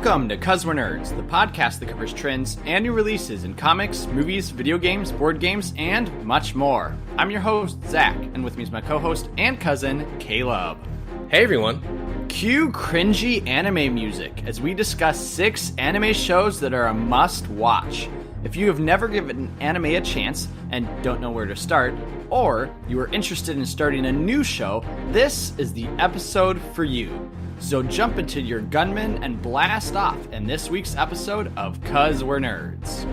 Welcome to 'Cause We're Nerds, the podcast that covers trends and new releases in comics, movies, video games, board games, and much more. I'm your host, Zach, and with me is my co-host and cousin, Caleb. Hey everyone. Cue cringy anime music as we discuss 6 anime shows that are a must-watch. If you have never given anime a chance and don't know where to start, or you are interested in starting a new show, this is the episode for you. So jump into your gunman and blast off in this week's episode of 'Cause We're Nerds.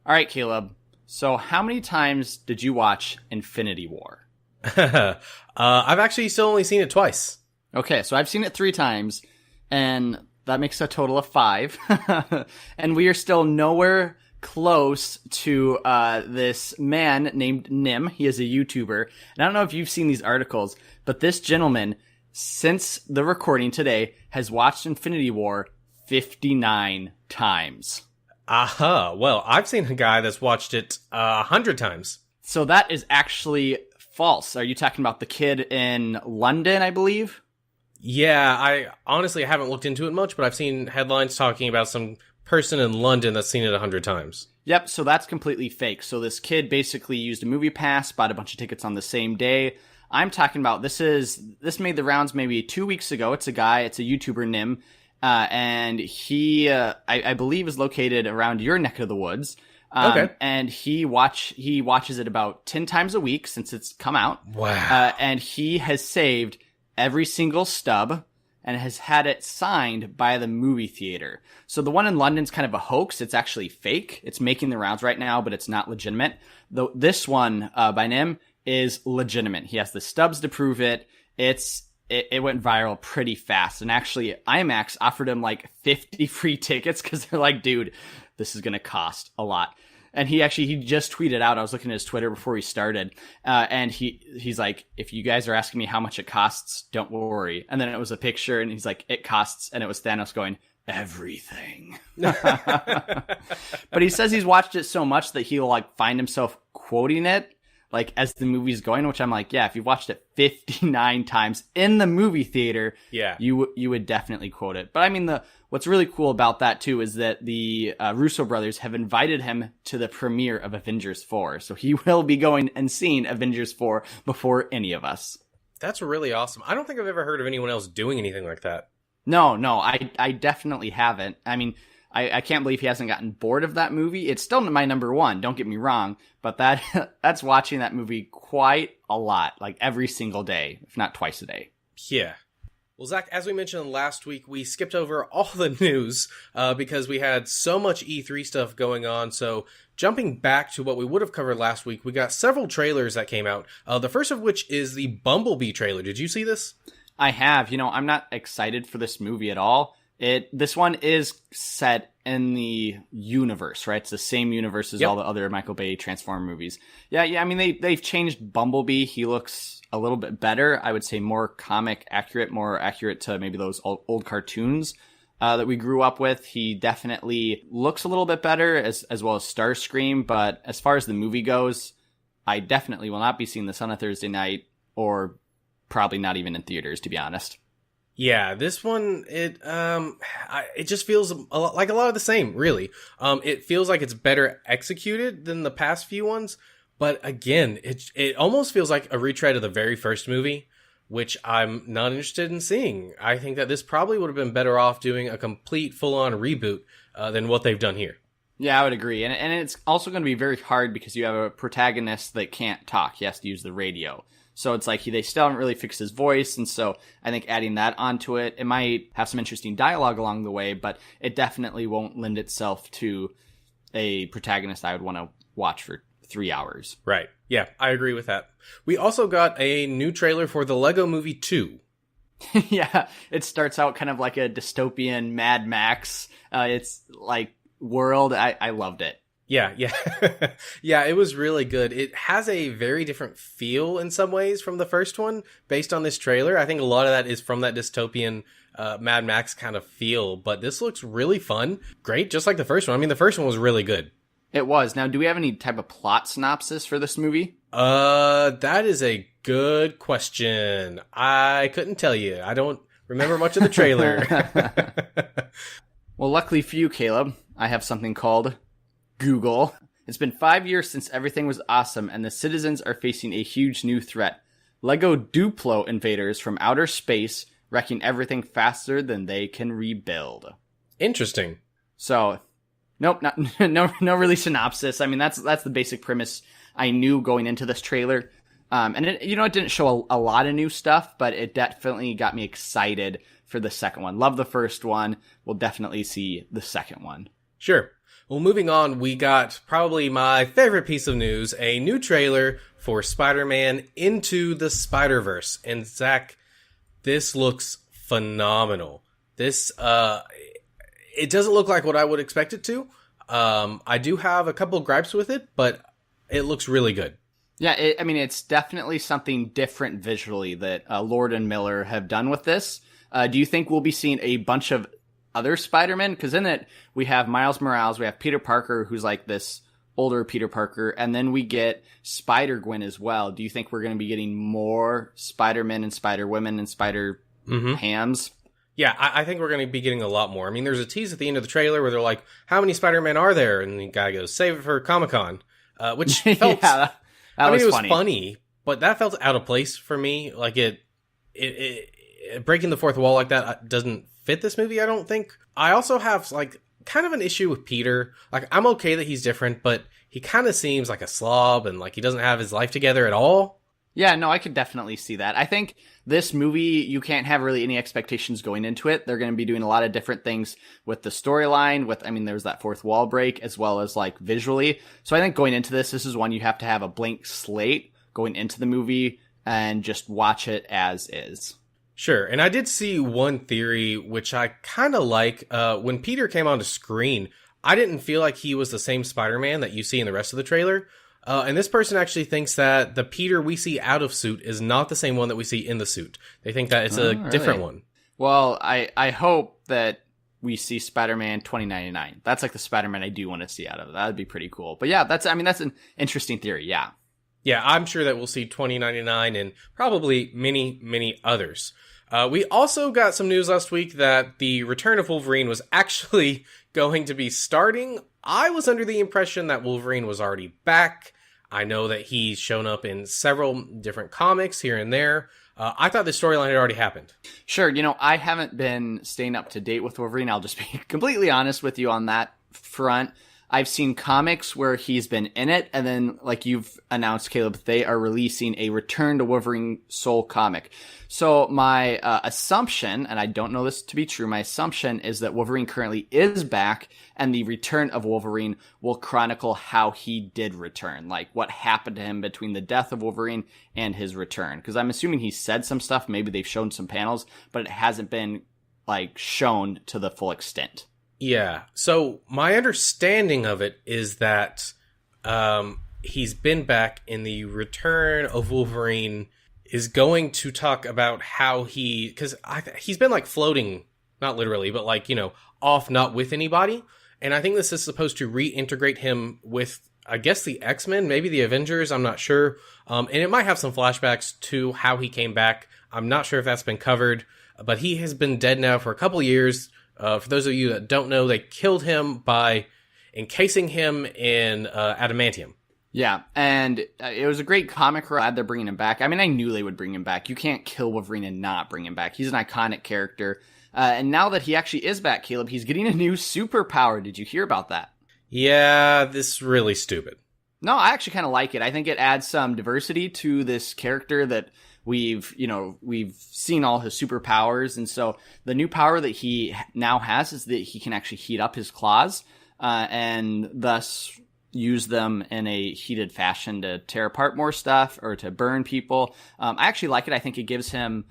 All right, Caleb. So how many times did you watch Infinity War? I've actually still only seen it twice. Okay, so I've seen it 3 times, and that makes a total of 5. And we are still nowhere close to this man named Nem. He is a YouTuber. And I don't know if you've seen these articles, but this gentleman, since the recording today, has watched Infinity War 59 times. Aha. Well, I've seen a guy that's watched it 100 times. So that is actually false. Are you talking about the kid in London, I believe? Yeah, I honestly haven't looked into it much, but I've seen headlines talking about some person in London that's seen it 100 times. Yep, so that's completely fake. So this kid basically used a movie pass, bought a bunch of tickets on the same day. I'm talking about, this made the rounds maybe 2 weeks ago. It's a guy, it's a YouTuber, Nim, and he, I believe, is located around your neck of the woods. Okay. And he watches it about 10 times a week since it's come out. Wow. And he has saved every single stub and has had it signed by the movie theater. So the one in London's kind of a hoax. It's actually fake. It's making the rounds right now, but it's not legitimate. Though this one by Nim is legitimate. He has the stubs to prove it. It went viral pretty fast. And actually, IMAX offered him like 50 free tickets because they're like, dude, this is going to cost a lot. And he just tweeted out, I was looking at his Twitter before he started, and he's like, if you guys are asking me how much it costs, don't worry. And then it was a picture, and he's like, it costs, and it was Thanos going, everything. But he says he's watched it so much that he'll like find himself quoting it like as the movie's going, which I'm like, yeah, if you've watched it 59 times in the movie theater, yeah, you would definitely quote it. But I mean, what's really cool about that too is that the Russo brothers have invited him to the premiere of Avengers 4. So he will be going and seeing Avengers 4 before any of us. That's really awesome. I don't think I've ever heard of anyone else doing anything like that. No, I definitely haven't. I mean, I can't believe he hasn't gotten bored of that movie. It's still my number one, don't get me wrong, but that's watching that movie quite a lot, like every single day, if not twice a day. Yeah. Well, Zach, as we mentioned last week, we skipped over all the news because we had so much E3 stuff going on. So jumping back to what we would have covered last week, we got several trailers that came out. The first of which is the Bumblebee trailer. Did you see this? I have. I'm not excited for this movie at all. This one is set in the universe, right? It's the same universe as all the other Michael Bay Transformer movies. Yeah. I mean, they've changed Bumblebee. He looks a little bit better. I would say more comic accurate, more accurate to maybe those old cartoons that we grew up with. He definitely looks a little bit better as well as Starscream. But as far as the movie goes, I definitely will not be seeing this on a Thursday night, or probably not even in theaters, to be honest. Yeah, this one, it just feels like a lot of the same, really. It feels like it's better executed than the past few ones, but again, it almost feels like a retread of the very first movie, which I'm not interested in seeing. I think that this probably would have been better off doing a complete full-on reboot than what they've done here. Yeah, I would agree. And it's also going to be very hard because you have a protagonist that can't talk. He has to use the radio. So it's like they still haven't really fixed his voice, and so I think adding that onto it might have some interesting dialogue along the way, but it definitely won't lend itself to a protagonist I would want to watch for 3 hours. Right. Yeah, I agree with that. We also got a new trailer for the Lego Movie 2. Yeah, it starts out kind of like a dystopian Mad Max. It's like world. I loved it. Yeah. Yeah, it was really good. It has a very different feel in some ways from the first one based on this trailer. I think a lot of that is from that dystopian Mad Max kind of feel, but this looks really fun. Great, just like the first one. I mean, the first one was really good. It was. Now, do we have any type of plot synopsis for this movie? That is a good question. I couldn't tell you. I don't remember much of the trailer. Well, luckily for you, Caleb, I have something called Google. It's been 5 years since everything was awesome, and the citizens are facing a huge new threat. Lego Duplo invaders from outer space, wrecking everything faster than they can rebuild. Interesting. So, nope, no really synopsis. I mean, that's the basic premise I knew going into this trailer. And it didn't show a lot of new stuff, but it definitely got me excited for the second one. Love the first one. We'll definitely see the second one. Sure. Well, moving on, we got probably my favorite piece of news, a new trailer for Spider-Man Into the Spiderverse. And Zach, this looks phenomenal. This, it doesn't look like what I would expect it to. I do have a couple gripes with it, but it looks really good. Yeah, it's definitely something different visually that Lord and Miller have done with this. Do you think we'll be seeing a bunch of other Spider-Men? Because in it, we have Miles Morales, we have Peter Parker, who's like this older Peter Parker, and then we get Spider-Gwen as well. Do you think we're going to be getting more Spider-Men and Spider-Women and Spider-Hams? Yeah, I think we're going to be getting a lot more. I mean, there's a tease at the end of the trailer where they're like, how many Spider-Men are there? And the guy goes, save it for Comic-Con. Which felt... yeah, that was it was funny. funny, but that felt out of place for me. Like it breaking the fourth wall like that doesn't fit this movie, I don't think. I also have like kind of an issue with Peter. Like, I'm okay that he's different, but he kind of seems like a slob and like he doesn't have his life together at all. Yeah, no, I could definitely see that. I think this movie, you can't have really any expectations going into it. They're going to be doing a lot of different things with the storyline, there's that fourth wall break, as well as like visually. So I think going into this is one you have to have a blank slate going into the movie and just watch it as is. Sure, and I did see one theory, which I kind of like. When Peter came onto screen, I didn't feel like he was the same Spider-Man that you see in the rest of the trailer. And this person actually thinks that the Peter we see out of suit is not the same one that we see in the suit. They think that it's a different one. Well, I hope that we see Spider-Man 2099. That's like the Spider-Man I do want to see out of it. That would be pretty cool. But yeah, that's an interesting theory, yeah. Yeah, I'm sure that we'll see 2099 and probably many, many others. We also got some news last week that the return of Wolverine was actually going to be starting. I was under the impression that Wolverine was already back. I know that he's shown up in several different comics here and there. I thought the storyline had already happened. Sure, I haven't been staying up to date with Wolverine. I'll just be completely honest with you on that front. I've seen comics where he's been in it, and then, like you've announced, Caleb, they are releasing a Return to Wolverine Soul comic. So my assumption, and I don't know this to be true, my assumption is that Wolverine currently is back, and the Return of Wolverine will chronicle how he did return, like what happened to him between the death of Wolverine and his return. Because I'm assuming he said some stuff, maybe they've shown some panels, but it hasn't been, like, shown to the full extent. Yeah, so my understanding of it is that he's been back, in the Return of Wolverine is going to talk about how because he's been like floating, not literally, but like, off, not with anybody. And I think this is supposed to reintegrate him with, I guess, the X-Men, maybe the Avengers, I'm not sure. And it might have some flashbacks to how he came back. I'm not sure if that's been covered, but he has been dead now for a couple years. For those of you that don't know, they killed him by encasing him in adamantium. Yeah, and it was a great comic. Glad they're bringing him back. I mean, I knew they would bring him back. You can't kill Wolverine and not bring him back. He's an iconic character. And now that he actually is back, Caleb, he's getting a new superpower. Did you hear about that? Yeah, this is really stupid. No, I actually kind of like it. I think it adds some diversity to this character that we've seen all his superpowers. And so the new power that he now has is that he can actually heat up his claws and thus use them in a heated fashion to tear apart more stuff or to burn people. I actually like it. I think it gives him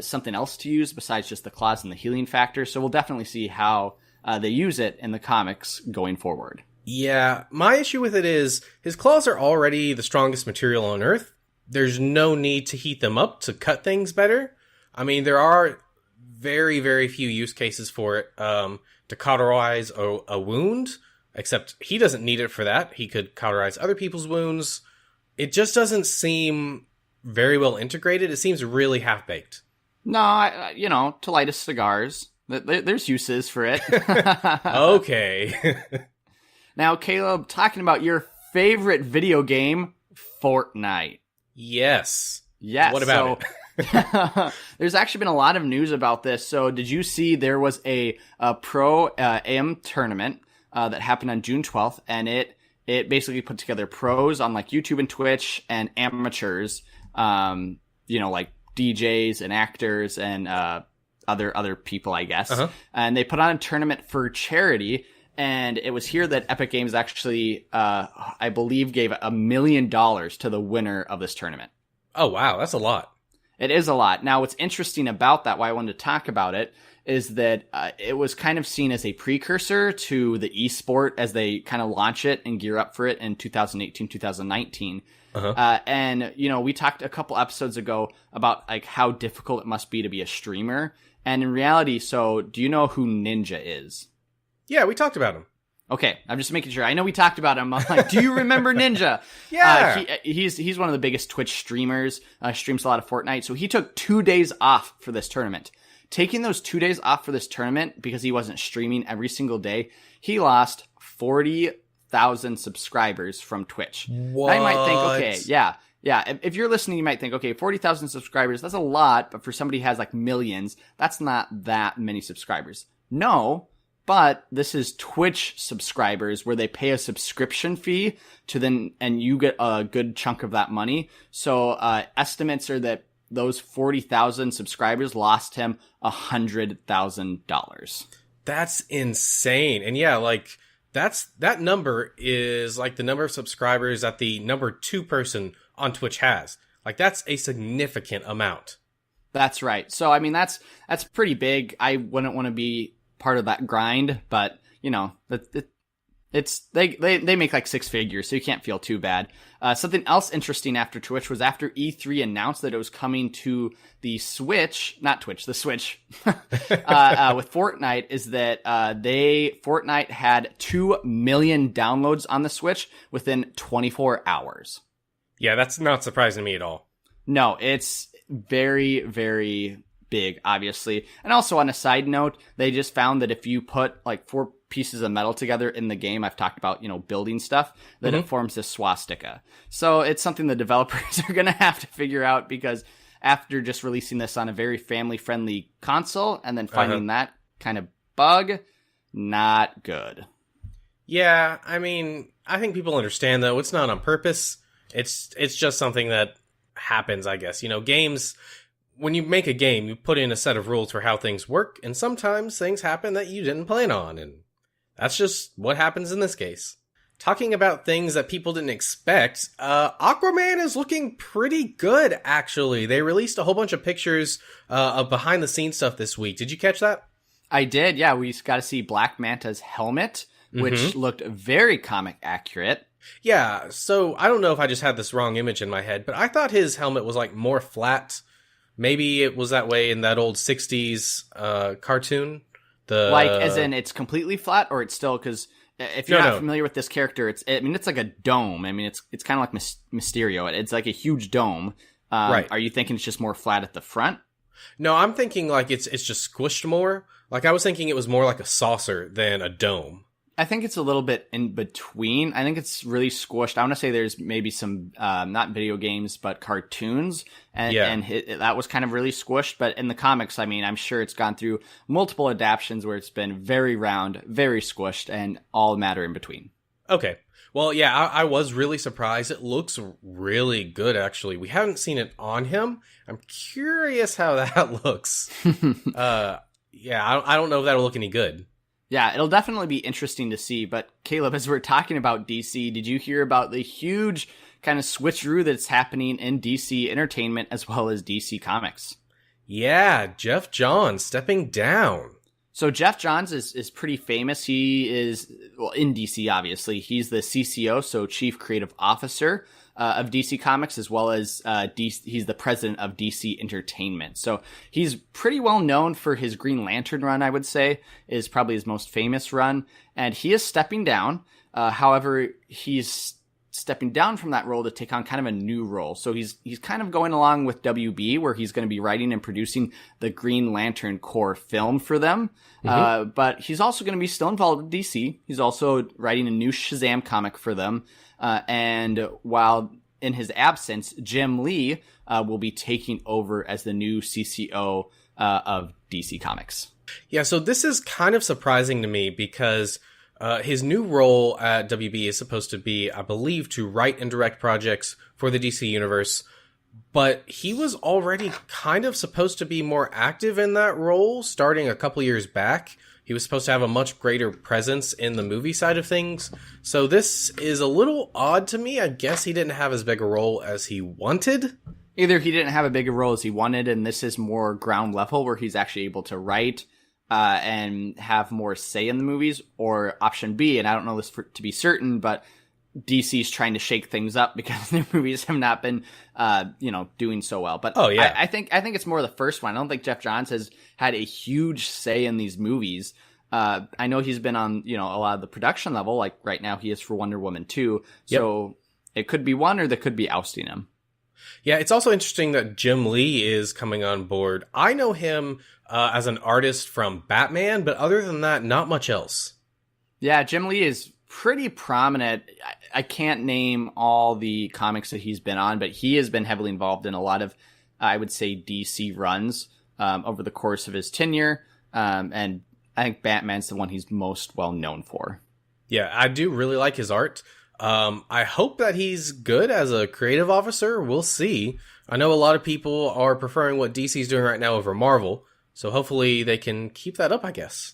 something else to use besides just the claws and the healing factor. So we'll definitely see how they use it in the comics going forward. Yeah, my issue with it is his claws are already the strongest material on Earth. There's no need to heat them up to cut things better. I mean, there are very, very few use cases for it to cauterize a wound, except he doesn't need it for that. He could cauterize other people's wounds. it just doesn't seem very well integrated. It seems really half-baked. No, to light us cigars. There's uses for it. Okay. Now, Caleb, talking about your favorite video game, Fortnite. Yes. Yes. What about it? There's actually been a lot of news about this. So did you see there was a pro AM tournament that happened on June 12th, and it basically put together pros on like YouTube and Twitch and amateurs, like DJs and actors and other people, I guess. Uh-huh. And they put on a tournament for charity. And it was here that Epic Games actually, I believe, gave $1 million to the winner of this tournament. Oh, wow. That's a lot. It is a lot. Now, what's interesting about that, why I wanted to talk about it, is that it was kind of seen as a precursor to the esport as they kind of launch it and gear up for it in 2018, 2019. Uh-huh. And, we talked a couple episodes ago about like how difficult it must be to be a streamer. And in reality, so do you know who Ninja is? Yeah, we talked about him. Okay, I'm just making sure. I know we talked about him. I'm like, do you remember Ninja? Yeah. He's one of the biggest Twitch streamers. Streams a lot of Fortnite. So he took 2 days off for this tournament. Taking those 2 days off for this tournament because he wasn't streaming every single day, he lost 40,000 subscribers from Twitch. What? Now you might think, okay, yeah. If you're listening, you might think, okay, 40,000 subscribers, that's a lot. But for somebody who has like millions, that's not that many subscribers. No. But this is Twitch subscribers where they pay a subscription fee and you get a good chunk of that money. So, estimates are that those 40,000 subscribers lost him $100,000. That's insane. And yeah, like that number is like the number of subscribers that the number 2 person on Twitch has. Like that's a significant amount. That's right. So, I mean, that's pretty big. I wouldn't want to be part of that grind, but they make like 6 figures, so you can't feel too bad. Something else interesting after Twitch was after E3 announced that it was coming to the Switch, not Twitch, the Switch, with Fortnite, is that Fortnite had 2 million downloads on the Switch within 24 hours. Yeah, that's not surprising to me at all. No, it's very, very big, obviously. And also on a side note, they just found that if you put like 4 pieces of metal together in the game, I've talked about, building stuff, that it forms this swastika. So it's something the developers are going to have to figure out, because after just releasing this on a very family-friendly console and then finding that kind of bug, not good. Yeah, I mean, I think people understand, though. It's not on purpose. It's just something that happens, I guess. Games, when you make a game, you put in a set of rules for how things work, and sometimes things happen that you didn't plan on, and that's just what happens in this case. Talking about things that people didn't expect, Aqua Man is looking pretty good, actually. They released a whole bunch of pictures of behind-the-scenes stuff this week. Did you catch that? I did, yeah. We got to see Black Manta's helmet, which looked very comic accurate. Yeah, so I don't know if I just had this wrong image in my head, but I thought his helmet was like more flat. Maybe it was that way in that old 60s cartoon. Like, as in it's completely flat, or it's still, because if you're not familiar with this character, it's like a dome. I mean, it's kind of like Mysterio. It's like a huge dome. Right. Are you thinking it's just more flat at the front? No, I'm thinking like it's just squished more. Like I was thinking it was more like a saucer than a dome. I think it's a little bit in between. I think it's really squished. I want to say there's maybe some, not video games, but cartoons. And that was kind of really squished. But in the comics, I mean, I'm sure it's gone through multiple adaptions where it's been very round, very squished, and all matter in between. Okay. Well, yeah, I was really surprised. It looks really good, actually. We haven't seen it on him. I'm curious how that looks. I don't know if that'll look any good. Yeah, it'll definitely be interesting to see. But Caleb, as we're talking about DC, did you hear about the huge kind of switcheroo that's happening in DC Entertainment as well as DC Comics? Yeah, Geoff Johns stepping down. So Geoff Johns is pretty famous. He is, well, in DC, obviously. He's the CCO, so Chief Creative Officer of DC Comics, as well as he's the president of DC Entertainment. So he's pretty well known for his Green Lantern run, I would say, is probably his most famous run. And he is stepping down. However, he's stepping down from that role to take on kind of a new role. So he's kind of going along with WB, where he's going to be writing and producing the Green Lantern Corps film for them. But he's also going to be still involved with DC. He's also writing a new Shazam comic for them. And while in his absence, Jim Lee will be taking over as the new CCO of DC Comics. Yeah, so this is kind of surprising to me because his new role at WB is supposed to be, I believe, to write and direct projects for the DC Universe. But he was already kind of supposed to be more active in that role starting a couple years back. He was supposed to have a much greater presence in the movie side of things. So this is a little odd to me. I guess he didn't have as big a role as he wanted. Either he didn't have a bigger role as he wanted, and this is more ground level where he's actually able to write and have more say in the movies, or option B, and I don't know this to be certain, but DC's trying to shake things up because their movies have not been, doing so well. But I think it's more the first one. I don't think Geoff Johns has had a huge say in these movies. I know he's been on, a lot of the production level, like right now he is for Wonder Woman 2. So it could be one, or they could be ousting him. Yeah, it's also interesting that Jim Lee is coming on board. I know him as an artist from Batman, but other than that, not much else. Yeah, Jim Lee is pretty prominent. I can't name all the comics that he's been on, but he has been heavily involved in a lot of, I would say, DC runs over the course of his tenure. And I think Batman's the one he's most well known for. Yeah, I do really like his art. I hope that he's good as a creative officer. We'll see. I know a lot of people are preferring what DC's doing right now over Marvel, so hopefully they can keep that up, I guess.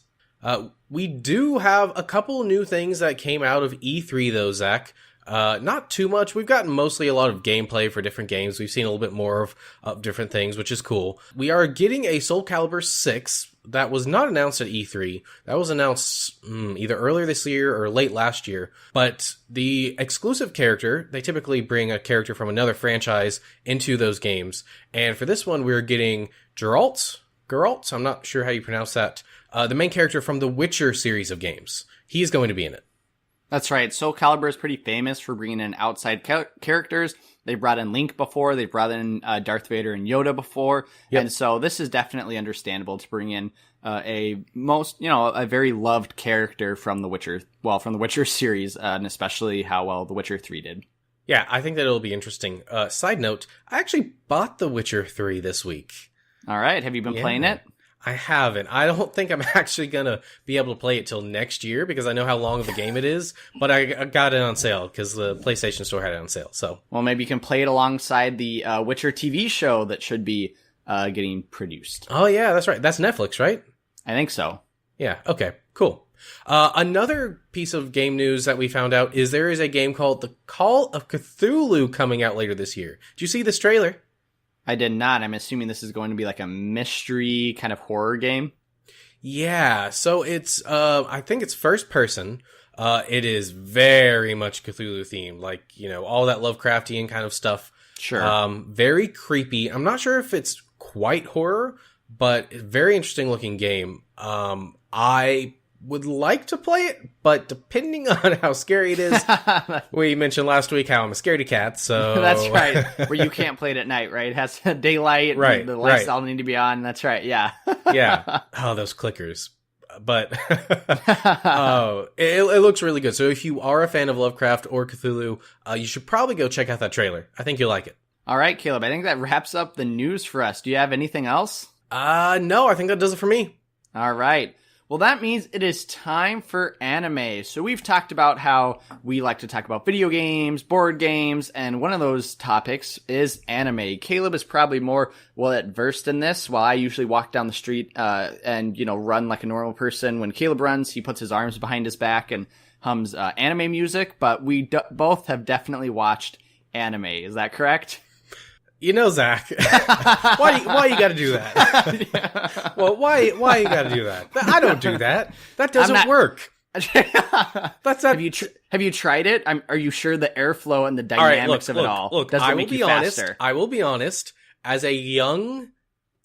We do have a couple new things that came out of E3 though, Zach. Not too much. We've gotten mostly a lot of gameplay for different games. We've seen a little bit more of different things, which is cool. We are getting a Soul Calibur 6 that was not announced at E3. That was announced either earlier this year or late last year. But the exclusive character, they typically bring a character from another franchise into those games. And for this one, we're getting Geralt, I'm not sure how you pronounce that. The main character from the Witcher series of games. He's going to be in it. That's right. Soul Calibur is pretty famous for bringing in outside characters. They brought in Link before. They brought in Darth Vader and Yoda before. Yep. And so this is definitely understandable to bring in a very loved character from the Witcher series, and especially how well The Witcher 3 did. Yeah, I think that it'll be interesting. Side note, I actually bought The Witcher 3 this week. All right. Have you been playing it? I haven't. I don't think I'm actually going to be able to play it till next year because I know how long of a game it is, but I got it on sale because the PlayStation Store had it on sale. So, well, maybe you can play it alongside the Witcher TV show that should be getting produced. Oh, yeah, that's right. That's Netflix, right? I think so. Yeah, okay, cool. Another piece of game news that we found out is there is a game called The Call of Cthulhu coming out later this year. Did you see this trailer? I did not. I'm assuming this is going to be like a mystery kind of horror game. Yeah, so it's, I think it's first person. It is very much Cthulhu themed, like, all that Lovecraftian kind of stuff. Sure. Very creepy. I'm not sure if it's quite horror, but very interesting looking game. I would like to play it, but depending on how scary it is, we mentioned last week how I'm a scaredy cat, so... That's right, where you can't play it at night, right? It has daylight, right, the lights all need to be on, that's right, yeah. Yeah, oh, those clickers. But, it looks really good, so if you are a fan of Lovecraft or Cthulhu, you should probably go check out that trailer. I think you'll like it. All right, Caleb, I think that wraps up the news for us. Do you have anything else? No, I think that does it for me. All right. Well, that means it is time for anime. So we've talked about how we like to talk about video games, board games, and one of those topics is anime. Caleb is probably more well-versed in this, while I usually walk down the street and run like a normal person. When Caleb runs, he puts his arms behind his back and hums anime music, but we both have definitely watched anime. Is that correct? Zach, why you gotta do that? Yeah. Well, why you gotta do that? I don't do that. That doesn't work. That's not. Have you tried it? Are you sure the airflow and the dynamics of it all doesn't make you faster? I will be honest. As a young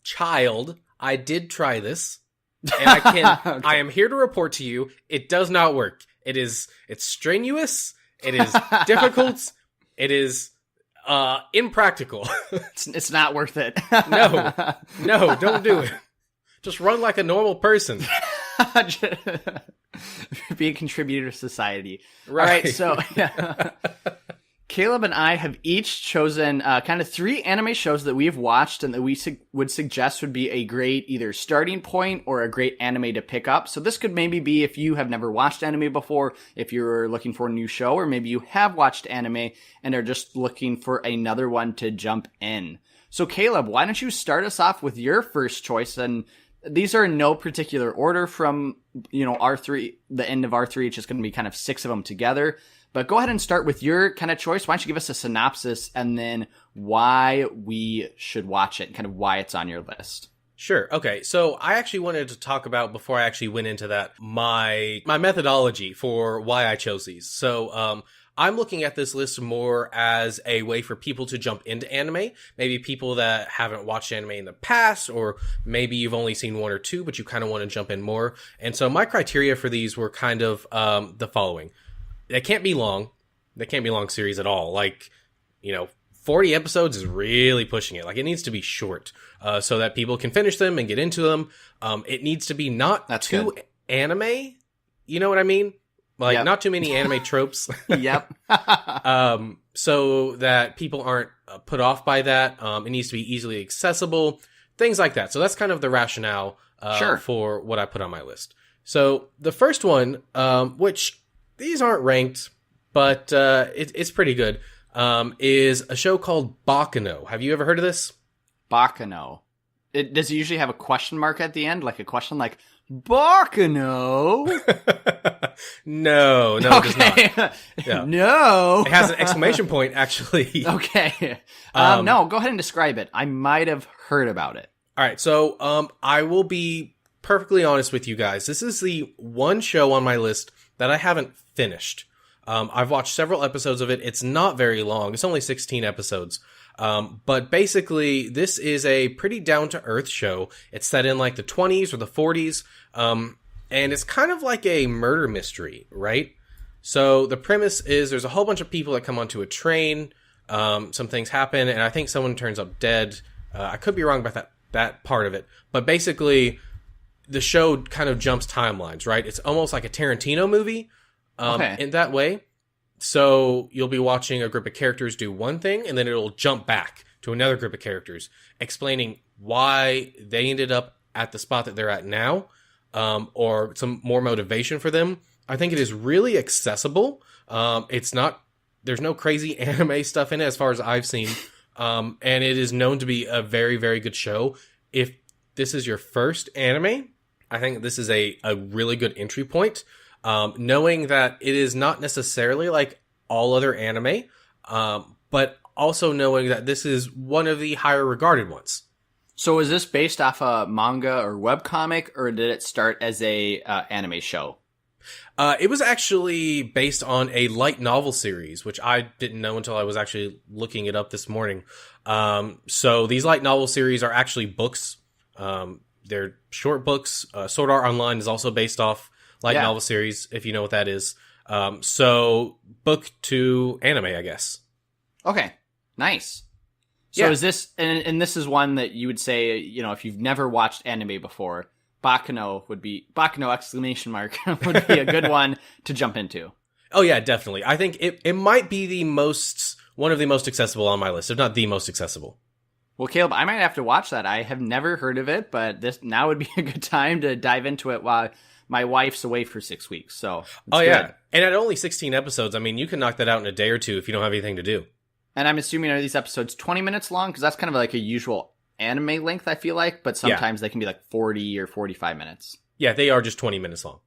child, I did try this, and I can. Okay. I am here to report to you, it does not work. It's strenuous. It is difficult. It is impractical. It's not worth it. No, don't do it. Just run like a normal person. Be a contributor to society. Right. All right, so yeah. Caleb and I have each chosen kind of 3 anime shows that we've watched and that we would suggest would be a great either starting point or a great anime to pick up. So this could maybe be if you have never watched anime before, if you're looking for a new show, or maybe you have watched anime and are just looking for another one to jump in. So Caleb, why don't you start us off with your first choice? And these are in no particular order from, R3, the end of R3. It's just going to be kind of 6 of them together. But go ahead and start with your kind of choice. Why don't you give us a synopsis and then why we should watch it and kind of why it's on your list? Sure. Okay. So I actually wanted to talk about, before I actually went into that, my methodology for why I chose these. So, I'm looking at this list more as a way for people to jump into anime. Maybe people that haven't watched anime in the past, or maybe you've only seen 1 or 2, but you kind of want to jump in more. And so my criteria for these were kind of the following. They can't be long. They can't be long series at all. 40 episodes is really pushing it. Like, it needs to be short so that people can finish them and get into them. It needs to be not too anime. You know what I mean? Like, not too many anime tropes. Yep. So that people aren't put off by that. It needs to be easily accessible. Things like that. So that's kind of the rationale for what I put on my list. So the first one, which these aren't ranked, but it's pretty good, is a show called Bakano. Have you ever heard of this? Bakano. Does it usually have a question mark at the end? Like a question like, Bakano? No, it does not. Yeah. No. It has an exclamation point, actually. Okay. No, go ahead and describe it. I might have heard about it. All right, so I will be perfectly honest with you guys. This is the one show on my list that I haven't finished. I've watched several episodes of it. It's not very long. It's only 16 episodes. But basically, this is a pretty down-to-earth show. It's set in like the 20s or the 40s. And it's kind of like a murder mystery, right? So the premise is there's a whole bunch of people that come onto a train. Some things happen, and I think someone turns up dead. I could be wrong about that part of it. But basically, the show kind of jumps timelines, right? It's almost like a Tarantino movie in that way. So you'll be watching a group of characters do one thing, and then it'll jump back to another group of characters, explaining why they ended up at the spot that they're at now, or some more motivation for them. I think it is really accessible. There's no crazy anime stuff in it as far as I've seen. And it is known to be a very, very good show. If this is your first anime, I think this is a really good entry point. Knowing that it is not necessarily like all other anime, but also knowing that this is one of the higher regarded ones. So is this based off a manga or webcomic, or did it start as a anime show? It was actually based on a light novel series, which I didn't know until I was actually looking it up this morning. So these light novel series are actually books. They're short books. Sword Art Online is also based off light novel series, if you know what that is. So book to anime, I guess. Okay, nice. So is this, and this is one that you would say, if you've never watched anime before, Bakano would be a good one to jump into. Oh yeah, definitely. I think it might be one of the most accessible on my list, if not the most accessible. Well, Caleb, I might have to watch that. I have never heard of it, but now would be a good time to dive into it while my wife's away for 6 weeks. So yeah. And at only 16 episodes, I mean, you can knock that out in a day or two if you don't have anything to do. And I'm assuming, are these episodes 20 minutes long? Because that's kind of like a usual anime length, I feel like. But sometimes they can be like 40 or 45 minutes. Yeah, they are just 20 minutes long.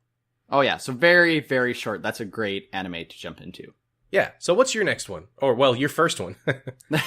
Oh, yeah. So very, very short. That's a great anime to jump into. Yeah. So what's your next one? Or, well, your first one.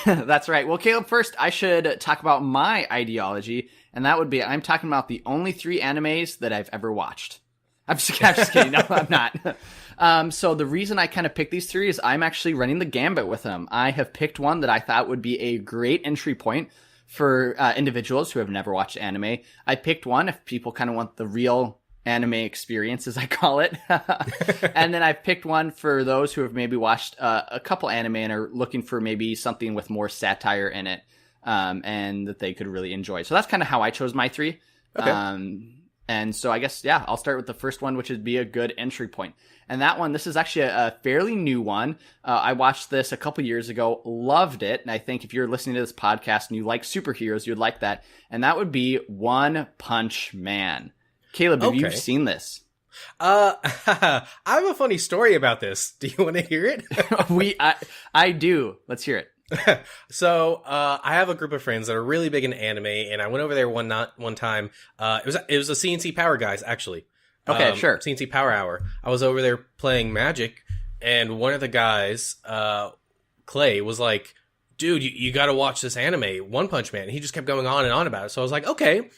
That's right. Well, Caleb, first, I should talk about my ideology. And that would be, I'm talking about the only 3 animes that I've ever watched. I'm just kidding. No, I'm not. So the reason I kind of picked these 3 is I'm actually running the gambit with them. I have picked one that I thought would be a great entry point for individuals who have never watched anime. I picked one if people kind of want the real anime experience, as I call it. And then I've picked one for those who have maybe watched a couple anime and are looking for maybe something with more satire in it, and that they could really enjoy. So that's kind of how I chose my three. Okay. And so I guess, yeah, I'll start with the first one, which would be a good entry point. And that one, this is actually a fairly new one. I watched this a couple years ago, loved it. And I think if you're listening to this podcast and you like superheroes, you'd like that. And that would be One Punch Man. Caleb, have you seen this? I have a funny story about this. Do you want to hear it? I do. Let's hear it. So, I have a group of friends that are really big in anime, and I went over there one time. It was a CNC Power guys, actually. Okay, sure. CNC Power Hour. I was over there playing Magic, and one of the guys, Clay, was like, dude, you gotta watch this anime, One Punch Man. He just kept going on and on about it. So I was like, okay,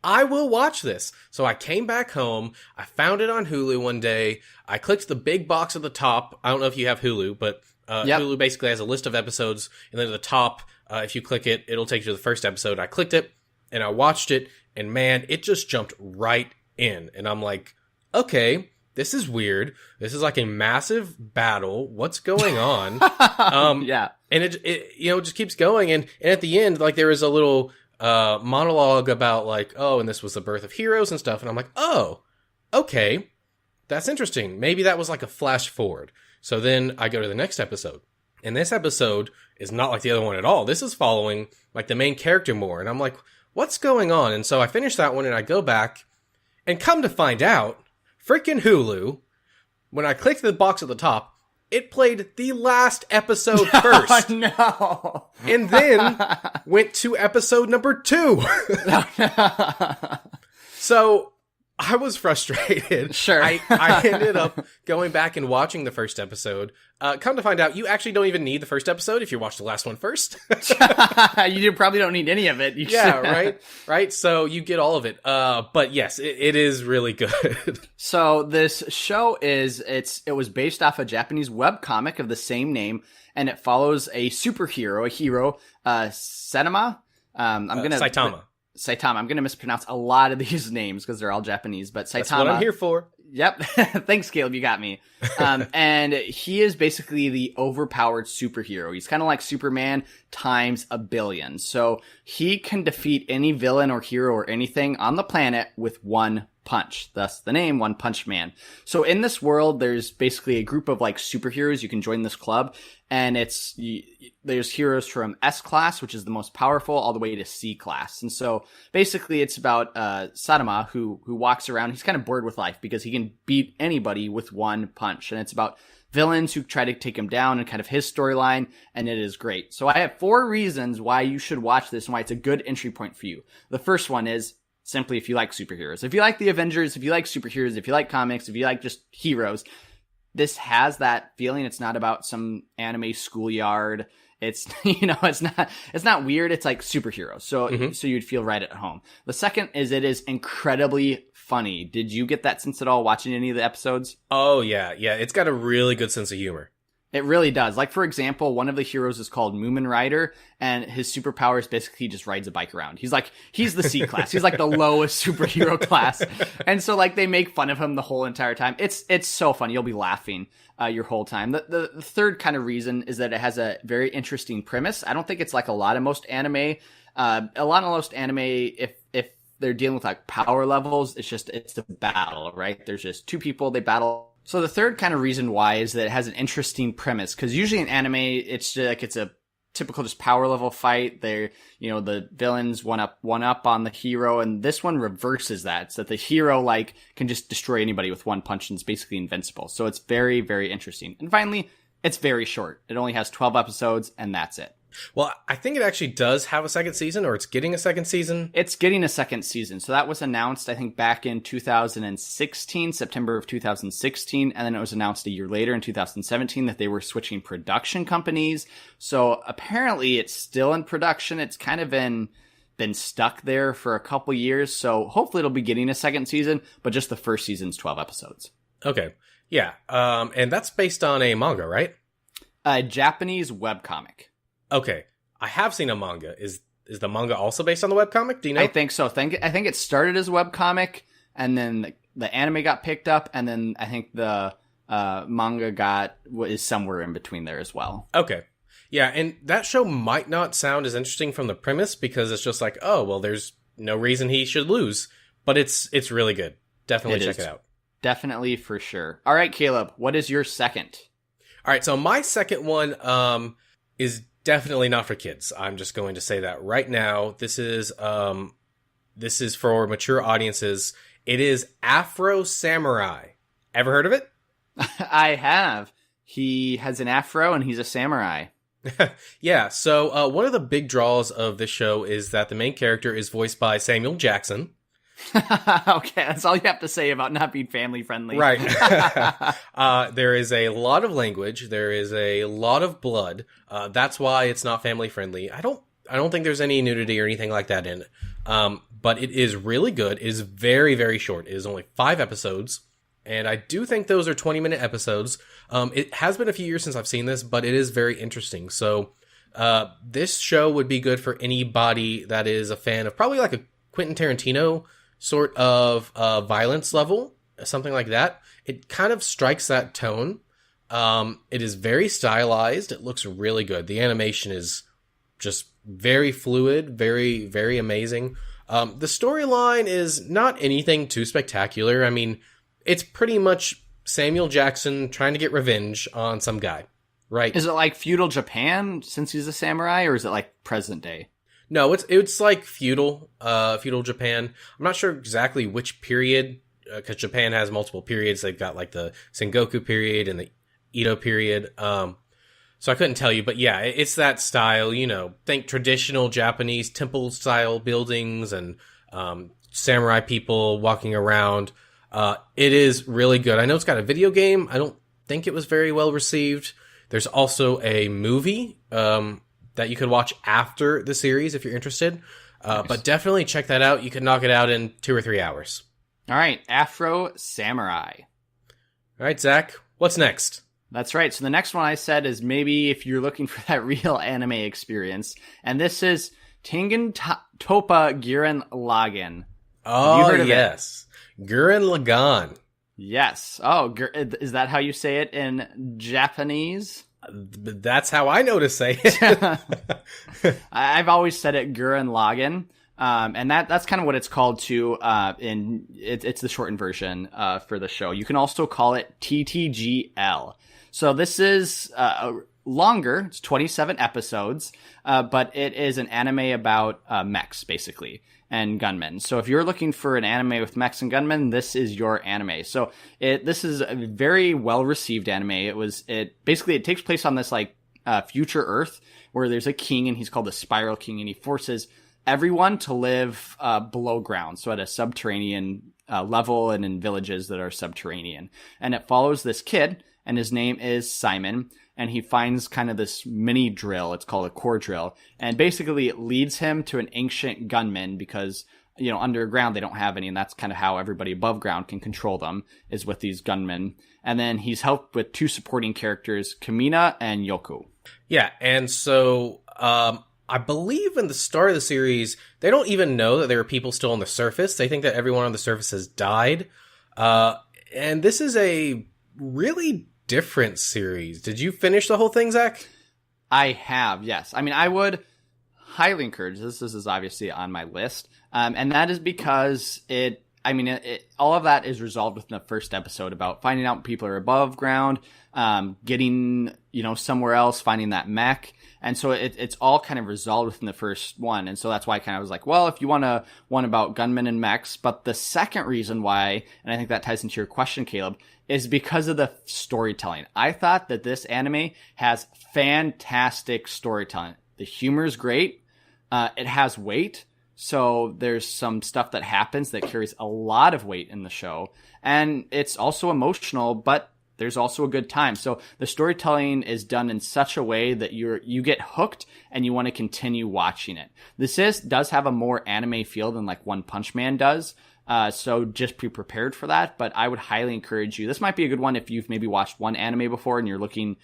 I will watch this. So I came back home. I found it on Hulu one day. I clicked the big box at the top. I don't know if you have Hulu, but Hulu basically has a list of episodes, and then at the top, if you click it, it'll take you to the first episode. I clicked it, and I watched it, and man, it just jumped right in. And I'm like, okay, this is weird. This is like a massive battle. What's going on? Yeah. And it just keeps going. And at the end, like, there is a little monologue about like, oh, and this was the birth of heroes and stuff. And I'm like, oh, okay, that's interesting. Maybe that was like a flash forward. So then I go to the next episode. And this episode is not like the other one at all. This is following like the main character more. And I'm like, what's going on? And so I finish that one and I go back and come to find out, freaking Hulu, when I clicked the box at the top, it played the last episode first. Oh, no. And then went to episode number 2. So I was frustrated. Sure. I ended up going back and watching the first episode. Come to find out, you actually don't even need the first episode if you watch the last one first. You probably don't need any of it. Right? So you get all of it. But yes, it is really good. So this show it was based off a Japanese webcomic of the same name, and it follows a hero, Saitama. Saitama. I'm going to mispronounce a lot of these names because they're all Japanese, but Saitama. That's what I'm here for. Yep. Thanks, Caleb. You got me. And he is basically the overpowered superhero. He's kind of like Superman times a billion. So he can defeat any villain or hero or anything on the planet with one punch. Thus the name One Punch Man. So in this world, there's basically a group of like superheroes. You can join this club, and there's heroes from S class, which is the most powerful, all the way to C class. And so basically it's about Saitama who walks around. He's kind of bored with life because he can beat anybody with one punch. And it's about villains who try to take him down and kind of his storyline, and it is great. So I have 4 reasons why you should watch this and why it's a good entry point for you. The first one is simply if you like superheroes. If you like the Avengers, if you like superheroes, if you like comics, if you like just heroes, this has that feeling. It's not about some anime schoolyard. It's, it's not weird. It's like superheroes. So, so you'd feel right at home. The second is it is incredibly funny. Did you get that sense at all watching any of the episodes? Oh, yeah. Yeah. It's got a really good sense of humor. It really does. Like, for example, one of the heroes is called Moomin Rider, and his superpower is basically he just rides a bike around. He's the C class. He's like the lowest superhero class. And so, like, they make fun of him the whole entire time. It's so fun. You'll be laughing your whole time. The third kind of reason is that it has a very interesting premise. I don't think it's like a lot of most anime. If they're dealing with like power levels, it's a battle, right? There's just 2 people, they battle. So the third kind of reason why is that it has an interesting premise, because usually in anime, it's just like it's a typical just power level fight. They're, the villains one up on the hero, and this one reverses that. It's that the hero like can just destroy anybody with one punch and is basically invincible. So it's very, very interesting. And finally, it's very short. It only has 12 episodes, and that's it. Well, I think it actually does have a second season, or it's getting a second season. It's getting a second season. So that was announced, I think, back in 2016, September of 2016. And then it was announced a year later in 2017 that they were switching production companies. So apparently it's still in production. It's kind of been stuck there for a couple years. So hopefully it'll be getting a second season, but just the first season's 12 episodes. Okay. Yeah. And that's based on a manga, right? A Japanese webcomic. Okay, I have seen a manga. Is the manga also based on the webcomic? Do you know? I think so. I think it started as a webcomic, and then the anime got picked up, and then I think the manga is somewhere in between there as well. Okay. Yeah, and that show might not sound as interesting from the premise because it's just like, oh, well, there's no reason he should lose. But it's really good. Definitely check it out. Definitely, for sure. All right, Caleb, what is your second? All right, so my second one is definitely not for kids. I'm just going to say that right now. This is for mature audiences. It is Afro Samurai. Ever heard of it? I have. He has an afro and he's a samurai. Yeah, so one of the big draws of this show is that the main character is voiced by Samuel Jackson. Okay, that's all you have to say about not being family friendly. Right. There is a lot of language. There is a lot of blood. That's why it's not family friendly. I don't think there's any nudity or anything like that in it. But it is really good. It is very, very short. It is only 5 episodes. And I do think those are 20-minute episodes. It has been a few years since I've seen this, but it is very interesting. So this show would be good for anybody that is a fan of probably like a Quentin Tarantino sort of violence level, something like that. It kind of strikes that tone. It is very stylized. It looks really good. The animation is just very fluid, very, very amazing. The storyline is not anything too spectacular. I mean, it's pretty much Samuel Jackson trying to get revenge on some guy, right? Is it like feudal Japan since he's a samurai, or is it like present day? No, it's like feudal Japan. I'm not sure exactly which period, because Japan has multiple periods. They've got like the Sengoku period and the Edo period. So I couldn't tell you, but yeah, it's that style. You know, think traditional Japanese temple style buildings and samurai people walking around. It is really good. I know it's got a video game. I don't think it was very well received. There's also a movie that you could watch after the series if you're interested. Nice. But definitely check that out. You can knock it out in 2 or 3 hours. All right, Afro Samurai. All right, Zach, what's next? That's right. So the next one I said is maybe if you're looking for that real anime experience. And this is Tengen Toppa Gurren Lagann. Oh, yes. Gurren Lagann. Yes. Oh, is that how you say it in Japanese? That's how I know to say it. I've always said it Gurren Lagann. And that's kind of what it's called too. It's the shortened version for the show. You can also call it TTGL. So this is longer. It's 27 episodes, but it is an anime about mechs basically and gunmen. So if you're looking for an anime with mechs and gunmen, this is your anime. So this is a very well received anime. It takes place on this like future Earth where there's a king and he's called the Spiral King, and he forces everyone to live below ground, so at a subterranean level and in villages that are subterranean. And it follows this kid, and his name is Simon, and he finds kind of this mini drill. It's called a core drill, and basically it leads him to an ancient gunman because, you know, underground they don't have any, and that's kind of how everybody above ground can control them, is with these gunmen. And then he's helped with 2 supporting characters, Kamina and Yoku. Yeah, and so I believe in the start of the series, they don't even know that there are people still on the surface. They think that everyone on the surface has died. And this is a really different series. Did you finish the whole thing, Zach? I have, yes. I mean, I would highly encourage this. This is obviously on my list. And that is because all of that is resolved within the first episode about finding out people are above ground, getting, somewhere else, finding that mech. And so it's all kind of resolved within the first one. And so that's why I kind of was like, well, if you want one about gunmen and mechs. But the second reason why, and I think that ties into your question, Caleb, is because of the storytelling. I thought that this anime has fantastic storytelling. The humor is great. It has weight. So there's some stuff that happens that carries a lot of weight in the show. And it's also emotional, but there's also a good time. So the storytelling is done in such a way that you get hooked and you want to continue watching it. This does have a more anime feel than like One Punch Man does. So just be prepared for that. But I would highly encourage you. This might be a good one if you've maybe watched one anime before and you're looking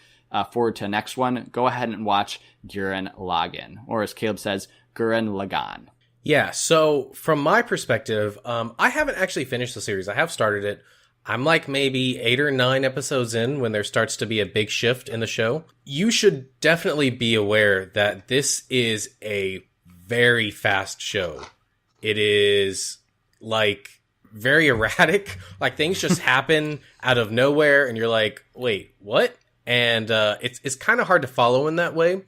forward to the next one. Go ahead and watch Gurren Lagann, or as Caleb says, Gurren Lagann. Yeah, so from my perspective, I haven't actually finished the series. I have started it. I'm like maybe 8 or 9 episodes in when there starts to be a big shift in the show. You should definitely be aware that this is a very fast show. It is like very erratic. Like things just happen out of nowhere and you're like, wait, what? And it's kind of hard to follow in that way.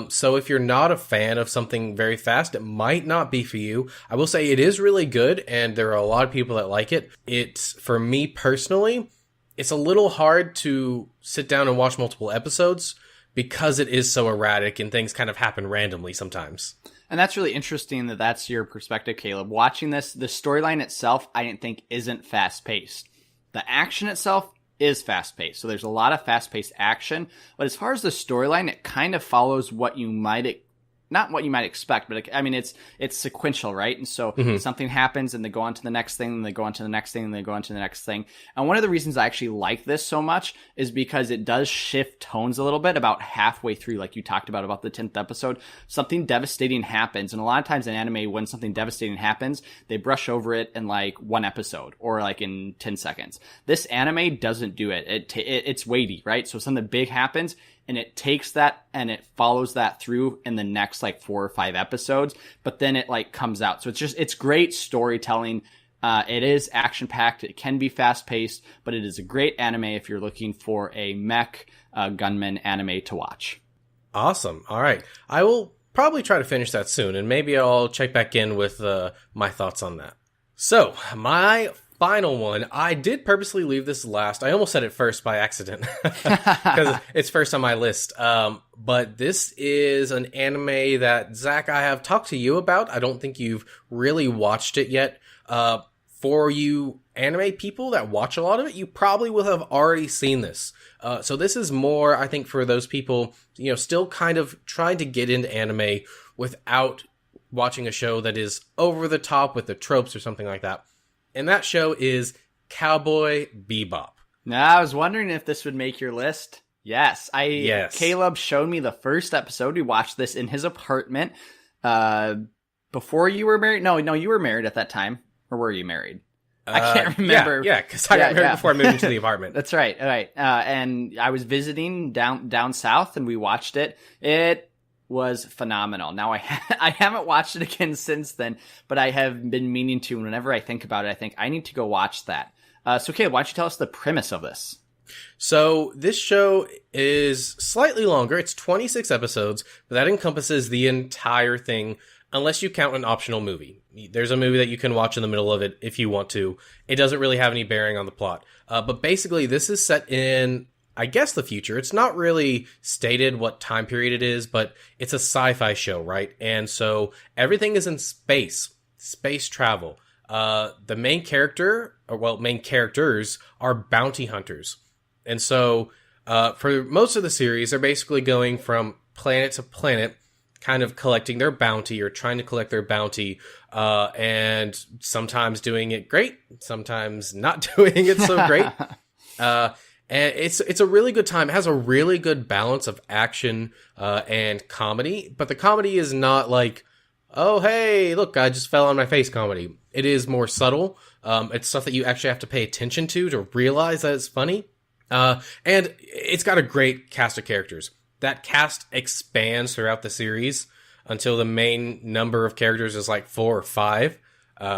So if you're not a fan of something very fast, it might not be for you. I will say it is really good, and there are a lot of people that like it. It's, for me personally, it's a little hard to sit down and watch multiple episodes because it is so erratic and things kind of happen randomly sometimes. And that's really interesting that that's your perspective, Caleb. Watching this, the storyline itself, I didn't think isn't fast-paced. The action itself is fast-paced. So there's a lot of fast-paced action. But as far as the storyline, it kind of follows what you might, not what you might expect, but I mean, it's sequential, right? And so something happens and they go on to the next thing, and they go on to the next thing, and they go on to the next thing. And one of the reasons I actually like this so much is because it does shift tones a little bit about halfway through, like you talked about the 10th episode. Something devastating happens. And a lot of times in anime, when something devastating happens, they brush over it in like one episode or like in 10 seconds. This anime doesn't do it. It's weighty, right? So something big happens, and it takes that and it follows that through in the next like 4 or 5 episodes, but then it like comes out. So it's great storytelling. It is action packed. It can be fast paced, but it is a great anime if you're looking for a mech gunman anime to watch. Awesome. All right. I will probably try to finish that soon, and maybe I'll check back in with my thoughts on that. So, my final one, I did purposely leave this last. I almost said it first by accident because it's first on my list. But this is an anime that, Zach, I have talked to you about. I don't think you've really watched it yet. For you anime people that watch a lot of it, you probably will have already seen this. So this is more, I think, for those people, still kind of trying to get into anime without watching a show that is over the top with the tropes or something like that. And that show is Cowboy Bebop. Now, I was wondering if this would make your list. Yes. Yes. Caleb showed me the first episode. We watched this in his apartment before you were married. No, you were married at that time. Or were you married? I can't remember. Yeah, because I got married before I moved into the apartment. That's right. All right. And I was visiting down south, and we watched it. It was phenomenal. Now, I haven't watched it again since then, but I have been meaning to. And whenever I think about it, I think I need to go watch that. So, Caleb, why don't you tell us the premise of this? So, this show is slightly longer. It's 26 episodes, but that encompasses the entire thing, unless you count an optional movie. There's a movie that you can watch in the middle of it if you want to. It doesn't really have any bearing on the plot. But basically, this is set in, I guess, the future. It's not really stated what time period it is, but it's a sci-fi show, right? And so everything is in space travel. The main character, main characters are bounty hunters. And so for most of the series, they're basically going from planet to planet, kind of collecting their bounty or trying to collect their bounty, and sometimes doing it great, sometimes not doing it so great. And it's a really good time. It has a really good balance of action and comedy, but the comedy is not like, oh, hey, look, I just fell on my face comedy. It is more subtle. It's stuff that you actually have to pay attention to realize that it's funny. And it's got a great cast of characters. That cast expands throughout the series until the main number of characters is like 4 or 5,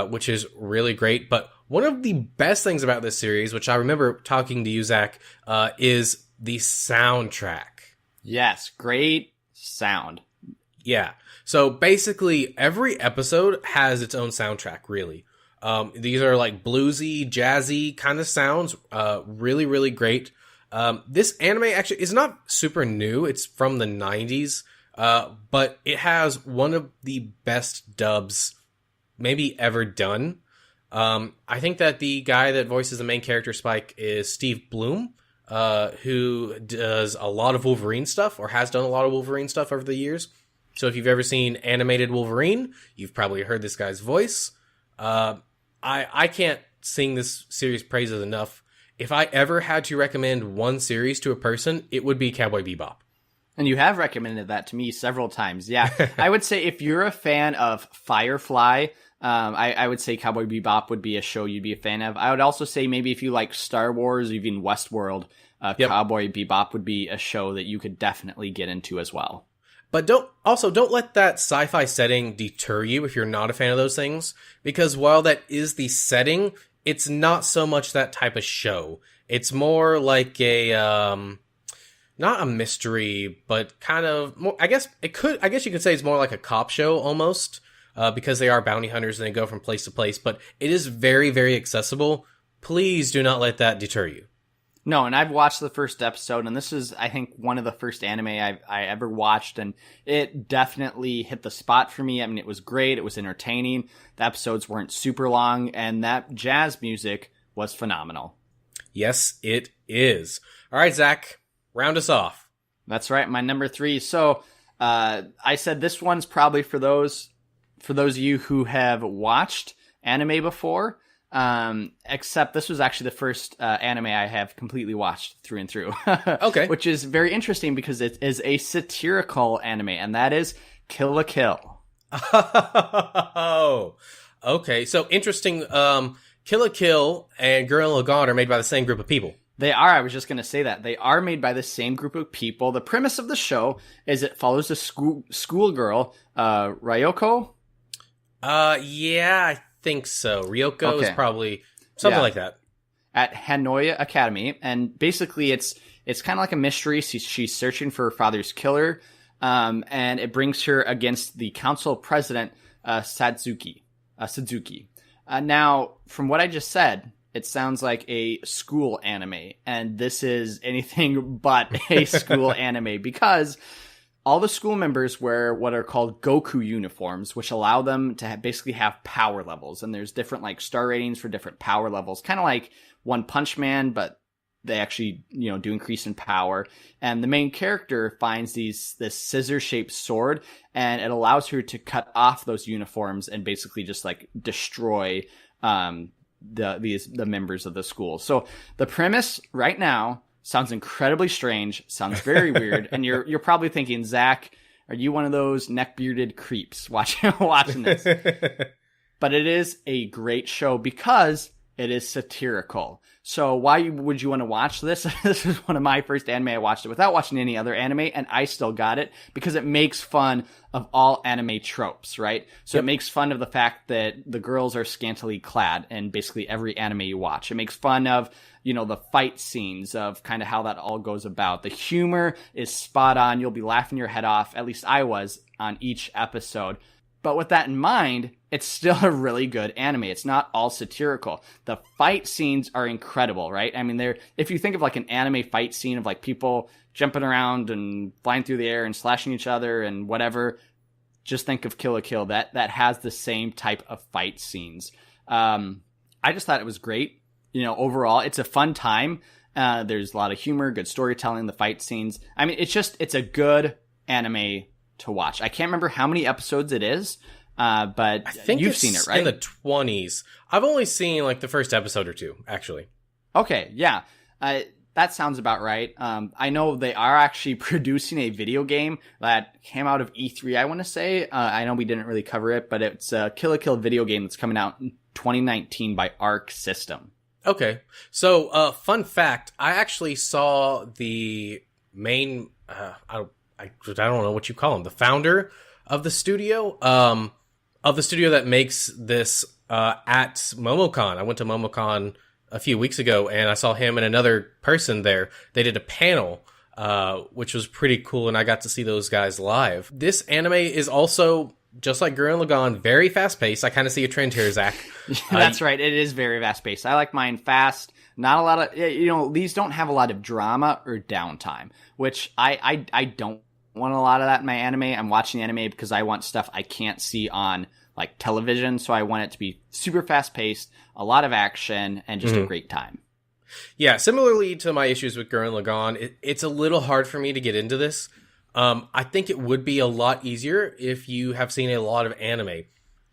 which is really great. But one of the best things about this series, which I remember talking to you, Zach, is the soundtrack. Yes, great sound. Yeah. So basically, every episode has its own soundtrack, really. These are like bluesy, jazzy kind of sounds. Really, really great. This anime actually is not super new. It's from the 90s. But it has one of the best dubs maybe ever done. I think that the guy that voices the main character, Spike, is Steve Bloom, who does a lot of Wolverine stuff, or has done a lot of Wolverine stuff over the years. So if you've ever seen animated Wolverine, you've probably heard this guy's voice. I can't sing this series' praises enough. If I ever had to recommend one series to a person, it would be Cowboy Bebop. And you have recommended that to me several times. Yeah, I would say if you're a fan of Firefly, I would say Cowboy Bebop would be a show you'd be a fan of. I would also say maybe if you like Star Wars or even Westworld, Cowboy Bebop would be a show that you could definitely get into as well. But don't let that sci-fi setting deter you if you're not a fan of those things, because while that is the setting, it's not so much that type of show. It's more like a not a mystery, but kind of more, I guess you could say it's more like a cop show almost, because they are bounty hunters and they go from place to place, but it is very, very accessible. Please do not let that deter you. No, and I've watched the first episode, and this is, I think, one of the first anime I ever watched, and it definitely hit the spot for me. I mean, it was great. It was entertaining. The episodes weren't super long, and that jazz music was phenomenal. Yes, it is. All right, Zach, round us off. That's right, my number 3. So, I said this one's probably for those of you who have watched anime before. Except this was actually the first anime I have completely watched through and through. Okay. Which is very interesting because it is a satirical anime, and that is Kill la Kill. Oh, okay. So interesting. Kill la Kill and Gurren Lagann are made by the same group of people. They are. I was just going to say that. They are made by the same group of people. The premise of the show is it follows a schoolgirl, Ryoko. Yeah, I think so. Ryoko is probably something like that. At Hanoi Academy, and basically it's kind of like a mystery. She's searching for her father's killer, and it brings her against the council president, Sadzuki. Now, from what I just said, it sounds like a school anime, and this is anything but a school anime because all the school members wear what are called Goku uniforms, which allow them to basically have power levels. And there's different like star ratings for different power levels, kind of like One Punch Man, but they actually, do increase in power. And the main character finds this scissor-shaped sword, and it allows her to cut off those uniforms and basically just like destroy the members of the school. So the premise right now sounds incredibly strange, sounds very weird, and you're probably thinking, Zach, are you one of those neck-bearded creeps watching this? But it is a great show because it is satirical. So why would you want to watch this? This was one of my first anime I watched it without watching any other anime, and I still got it because it makes fun of all anime tropes, right? So It makes fun of the fact that the girls are scantily clad in basically every anime you watch. It makes fun of, the fight scenes, of kind of how that all goes about. The humor is spot on. You'll be laughing your head off. At least I was on each episode. But with that in mind, it's still a really good anime. It's not all satirical. The fight scenes are incredible, right? I mean, if you think of like an anime fight scene of like people jumping around and flying through the air and slashing each other and whatever, just think of Kill la Kill. That has the same type of fight scenes. I just thought it was great. Overall, it's a fun time. There's a lot of humor, good storytelling, the fight scenes. I mean, it's a good anime to watch. I can't remember how many episodes it is, but I think you've seen it, right? In the 20s. I've only seen like the first episode or two, actually. Okay, yeah. That sounds about right. I know they are actually producing a video game that came out of E3, I want to say. I know we didn't really cover it, but it's a Kill la Kill video game that's coming out in 2019 by Arc System. Okay. So, fun fact, I actually saw the main, I don't know what you call him, the founder of the studio that makes this, at MomoCon. I went to MomoCon a few weeks ago, and I saw him and another person there. They did a panel, which was pretty cool, and I got to see those guys live. This anime is also, just like Gurren Lagann, very fast-paced. I kind of see a trend here, Zach. That's right. It is very fast-paced. I like mine fast. Not a lot of, these don't have a lot of drama or downtime, which I don't want a lot of that in my anime. I'm watching anime because I want stuff I can't see on like television, so I want it to be super fast-paced, a lot of action, and just a great time. Yeah, similarly to my issues with Gurren Lagann, it's a little hard for me to get into this. I think it would be a lot easier if you have seen a lot of anime.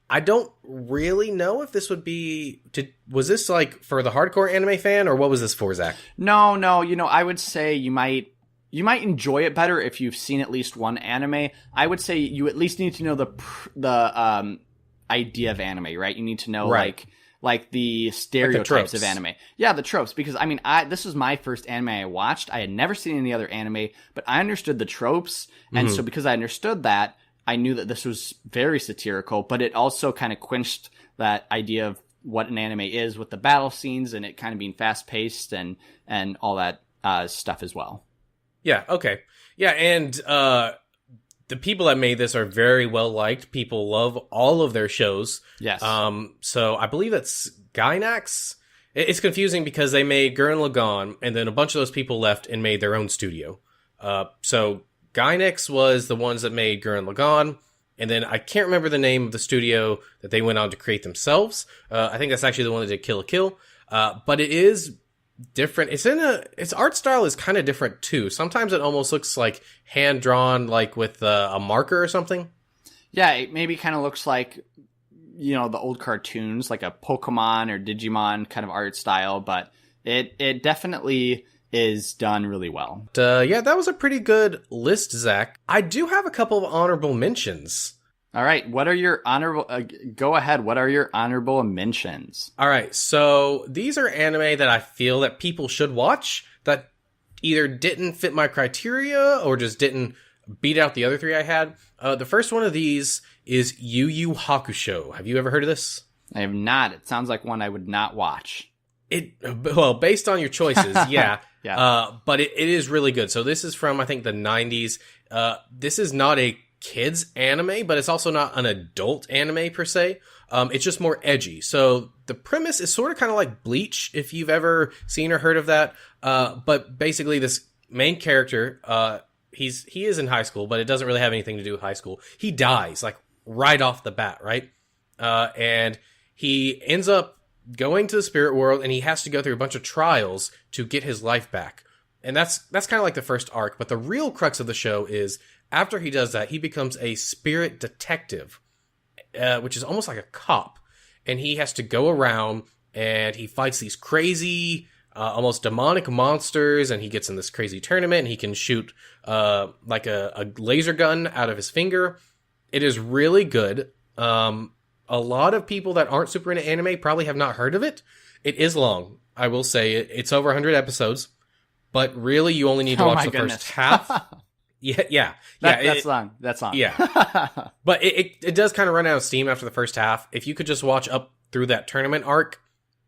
I don't really know if this would be... was this like for the hardcore anime fan, or what was this for, Zach? No, I would say you might you might enjoy it better if you've seen at least one anime. I would say you at least need to know the idea of anime, right? You need to know like the stereotypes of anime. Yeah, the tropes. Because I mean, this was my first anime I watched. I had never seen any other anime, but I understood the tropes, and so because I understood that, I knew that this was very satirical. But it also kind of quenched that idea of what an anime is with the battle scenes and it kind of being fast paced and all that stuff as well. Yeah. Okay. Yeah, and the people that made this are very well liked. People love all of their shows. Yes. So I believe that's Gainax. It's confusing because they made Gurren Lagann, and then a bunch of those people left and made their own studio. So Gainax was the ones that made Gurren Lagann, and then I can't remember the name of the studio that they went on to create themselves. I think that's actually the one that did Kill la Kill. But it is different. Its art style is kind of different too. Sometimes it almost looks like hand drawn, like with a marker or something. Yeah, it maybe kind of looks like, the old cartoons, like a Pokemon or Digimon kind of art style, but it definitely is done really well. Yeah, that was a pretty good list, Zach. I do have a couple of honorable mentions. All right, what are your honorable... go ahead, what are your honorable mentions? All right, so these are anime that I feel that people should watch that either didn't fit my criteria or just didn't beat out the other three I had. The first one of these is Yu Yu Hakusho. Have you ever heard of this? I have not. It sounds like one I would not watch. Well, based on your choices, yeah. Yeah. But it is really good. So this is from, I think, the 90s. This is not a kids anime, but it's also not an adult anime per se. It's just more edgy. So the premise is sort of kind of like Bleach, if you've ever seen or heard of that. But basically this main character, he is in high school, but it doesn't really have anything to do with high school. He dies like right off the bat, right? And he ends up going to the spirit world, and he has to go through a bunch of trials to get his life back. And that's kind of like the first arc. But the real crux of the show is after he does that, he becomes a spirit detective, which is almost like a cop. And he has to go around and he fights these crazy, almost demonic monsters. And he gets in this crazy tournament and he can shoot like a laser gun out of his finger. It is really good. A lot of people that aren't super into anime probably have not heard of it. It is long. I will say it's over 100 episodes. But really, you only need to watch the first half. Yeah. That's long. That's long. Yeah. But it does kind of run out of steam after the first half. If you could just watch up through that tournament arc,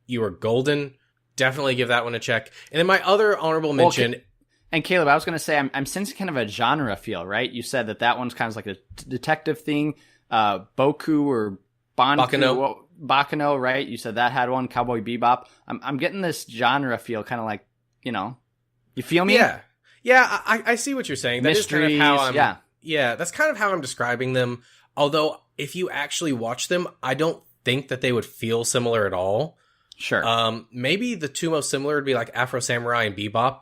you are golden. Definitely give that one a check. And then my other honorable mention... Okay. And Caleb, I was going to say, I'm sensing kind of a genre feel, right? You said that one's kind of like a detective thing. Boku or Bakano, right? You said that had one. Cowboy Bebop. I'm getting this genre feel, kind of like, you feel me? Yeah. Yeah, I see what you're saying. That Mysteries, is kind of how that's kind of how I'm describing them. Although, if you actually watch them, I don't think that they would feel similar at all. Sure. Maybe the two most similar would be like Afro Samurai and Bebop,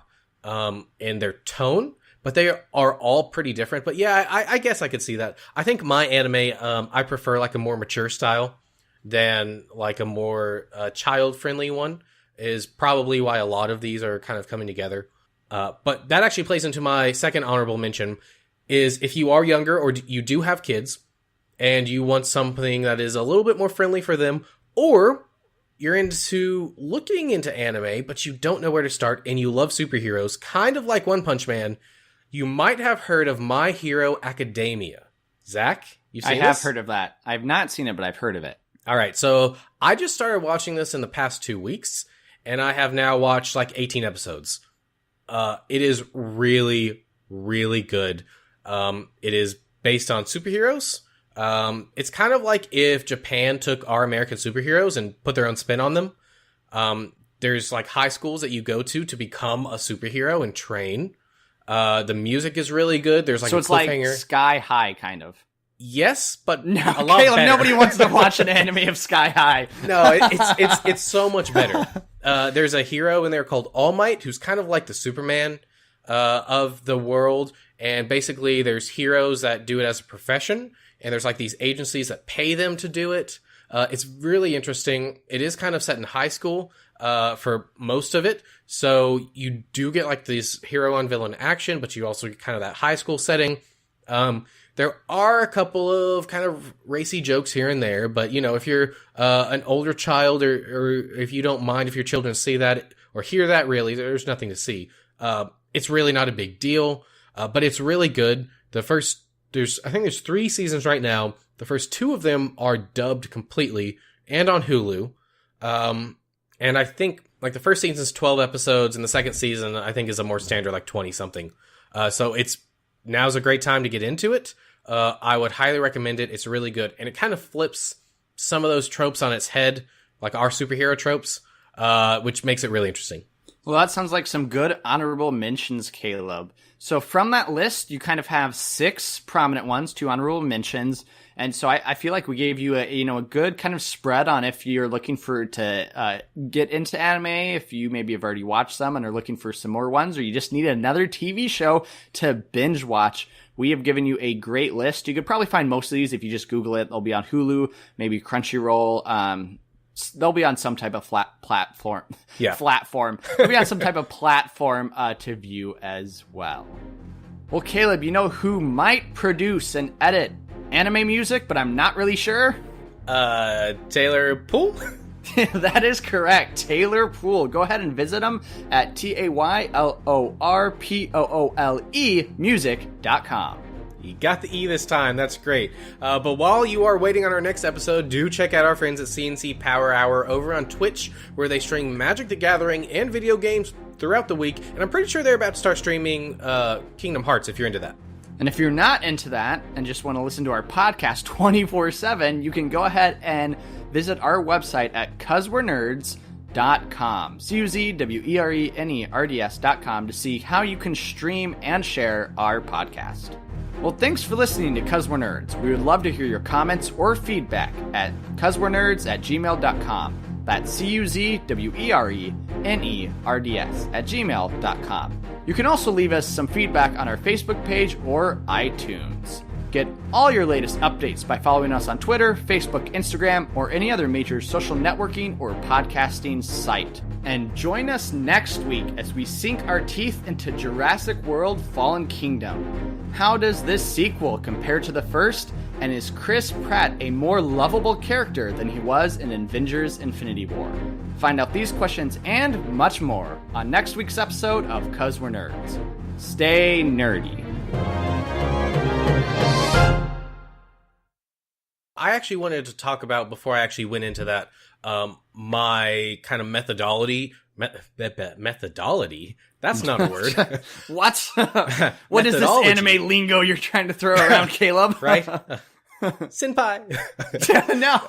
in their tone, but they are all pretty different. But yeah, I guess I could see that. I think my anime, I prefer like a more mature style than like a more child-friendly one, is probably why a lot of these are kind of coming together. But that actually plays into my second honorable mention, is if you are younger or you do have kids and you want something that is a little bit more friendly for them, or you're into looking into anime, but you don't know where to start and you love superheroes, kind of like One Punch Man, you might have heard of My Hero Academia. Zach, you've seen this? I have heard of that. I've not seen it, but I've heard of it. All right, so I just started watching this in the past 2 weeks, and I have now watched like 18 episodes. It is really, really good. It is based on superheroes. It's kind of like if Japan took our American superheroes and put their own spin on them. There's like high schools that you go to become a superhero and train. The music is really good. There's like so a it's cliffhanger. Like Sky High, kind of. Yes, but no, a lot Caleb, better. Nobody wants to watch an anime of Sky High. No, it's so much better. There's a hero in there called All Might, who's kind of like the Superman of the world. And basically, there's heroes that do it as a profession, and there's like these agencies that pay them to do it. It's really interesting. It is kind of set in high school for most of it. So you do get like this hero on villain action, but you also get kind of that high school setting. There are a couple of kind of racy jokes here and there, but you know, if you're an older child or if you don't mind if your children see that or hear that, really, there's nothing to see. It's really not a big deal, but it's really good. I think there's 3 seasons right now. The first 2 of them are dubbed completely and on Hulu. And I think like the first season is 12 episodes and the second season I think is a more standard like 20 something. So now's a great time to get into it. I would highly recommend it. It's really good. And it kind of flips some of those tropes on its head, like our superhero tropes, which makes it really interesting. Well, that sounds like some good honorable mentions, Caleb. So from that list, you kind of have 6 prominent ones, 2 honorable mentions. And so I feel like we gave you a good kind of spread on if you're looking to get into anime, if you maybe have already watched some and are looking for some more ones, or you just need another TV show to binge watch. We have given you a great list. You could probably find most of these if you just Google it. They'll be on Hulu, maybe Crunchyroll. They'll be on some type of platform. Yeah. Flatform. They'll be on some type of platform to view as well. Well, Caleb, you know who might produce and edit anime music, but I'm not really sure? Taylor Poole? That is correct. Taylor Poole. Go ahead and visit him at TaylorPoole music.com. You got the E this time. That's great. But while you are waiting on our next episode, do check out our friends at CNC Power Hour over on Twitch, where they stream Magic the Gathering and video games throughout the week. And I'm pretty sure they're about to start streaming Kingdom Hearts, if you're into that. And if you're not into that and just want to listen to our podcast 24/7, you can go ahead and visit our website at cuzwerenerds.com, CUZWERENERDS.com, to see how you can stream and share our podcast. Well, thanks for listening to Cuz We're Nerds. We would love to hear your comments or feedback at cuzwerenerds@gmail.com. That's CUZWERENERDS@gmail.com. You can also leave us some feedback on our Facebook page or iTunes. Get all your latest updates by following us on Twitter, Facebook, Instagram, or any other major social networking or podcasting site. And join us next week as we sink our teeth into Jurassic World Fallen Kingdom. How does this sequel compare to the first? And is Chris Pratt a more lovable character than he was in Avengers Infinity War? Find out these questions and much more on next week's episode of 'Cause We're Nerds. Stay nerdy. I actually wanted to talk about, before I actually went into that, my kind of methodology. Methodology? That's not a word. What? What is this anime lingo you're trying to throw around, Caleb? Right? Senpai. No.